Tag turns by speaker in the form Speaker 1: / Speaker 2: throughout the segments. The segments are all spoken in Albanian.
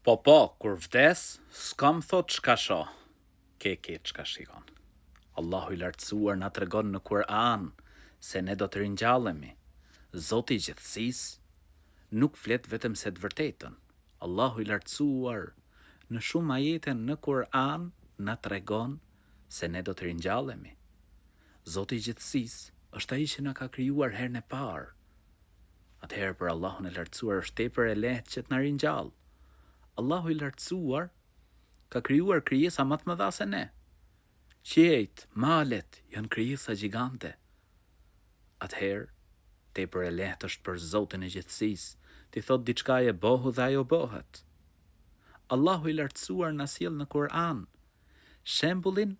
Speaker 1: Po, kur vdes, s'kam thot çka shoh, ke çka shikon. Allahu i lartësuar na tregon në Kur'an se ne do të ringjallemi. Zoti i gjithësisë nuk flet vetëm se të vërtetën. Allahu i lartësuar në shumë ajete në Kur'an na tregon se ne do të ringjallemi. Zoti i gjithësisë është ai që na ka krijuar herën e parë. Atëherë për Allahun e lartësuar është tepër e lehtë që të na ringjall. Allahu i lartësuar ka krijuar krijesa më të mëdha se ne. Qiejt, malet janë krijesa gjigante. Atëherë, tepër e lehtë është për Zotin e gjithësisë ti thot diçka e bëhu dhe ajo bëhet. Allahu i lartësuar na sjell në Kur'an shembullin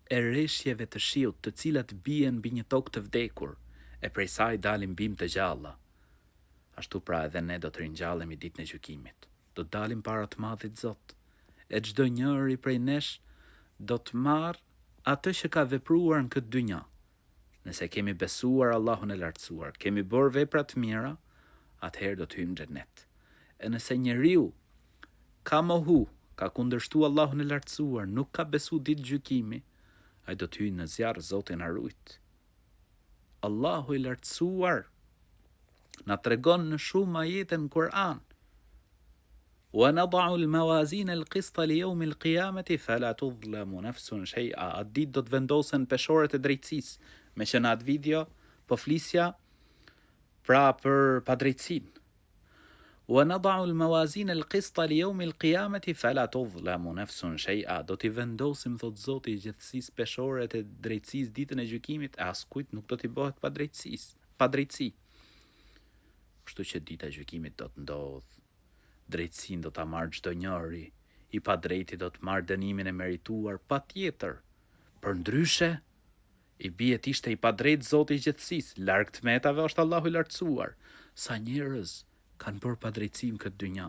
Speaker 1: e rreshjeve të shiut, të cilat bien mbi një tokë të vdekur, e prej saj dalin bim të gjalla. Ashtu pra edhe ne do të ringjallemi ditën e gjykimit. Do të dalim para të Madhit Zot, e çdo njëri prej nesh do të marr atë që ka vepruar në këtë dynja. Nëse kemi besuar Allahun e lartësuar, kemi bërë vepra të mira, atëherë do të hyjmë në xhenet. E nëse njeriu ka mohu, ka kundërshtu Allahun e lartësuar, nuk ka besu ditë gjykimi, ai do të hyjë në zjarr, Zoti na ruaj. Allahu i lartësuar na tregon në shumë ajete në Kur'an: "Wa nada'u al-mawazin al-qista li yawm al-qiyamati fala tudhlamu nafsun shay'a." Atë ditë do të vendosen peshoret e drejtësisë. Me që në atë video po flisja pra për padrejtësinë. "Wa nada'u al-mawazin al-qista li yawm al-qiyamati fala tudhlamu nafsun shay'a." Do t'i vendosim, thot Zoti i gjithësisë, peshoret e drejtësisë ditën e gjykimit, e askujt nuk do t'i bëhet padrejtësi. Kështu që dita e gjykimit do të ndodhë. Drejtësinë do ta marrë çdo njeri, i padrejti do të marrë dënimin e merituar patjetër. Përndryshe, i bie të ishte i padrejt Zoti i gjithësisë, larg tmetave është Allahu i lartësuar. Sa njerëz kanë bërë padrejtësi në këtë dynja,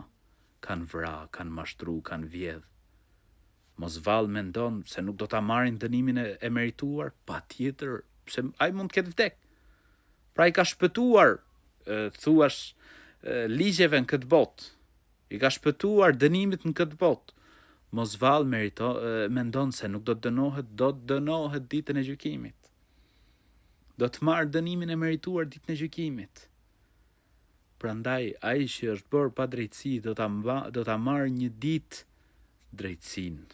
Speaker 1: kanë vrarë, kanë mashtruar, kanë vjedhë. Mos vallë mendon se nuk do ta marrin dënimin e merituar, patjetër, pse ai mund të ketë vdek. Pra i ka shpëtuar, thuash, ligjeve në këtë botë. I ka shpëtuar dënimit në këtë botë. Mos vallë mendon se nuk do të dënohet ditën e gjykimit. Do të marrë dënimin e merituar ditën e gjykimit. Prandaj ai që është bërë pa drejtësi do ta marrë një ditë drejtësinë.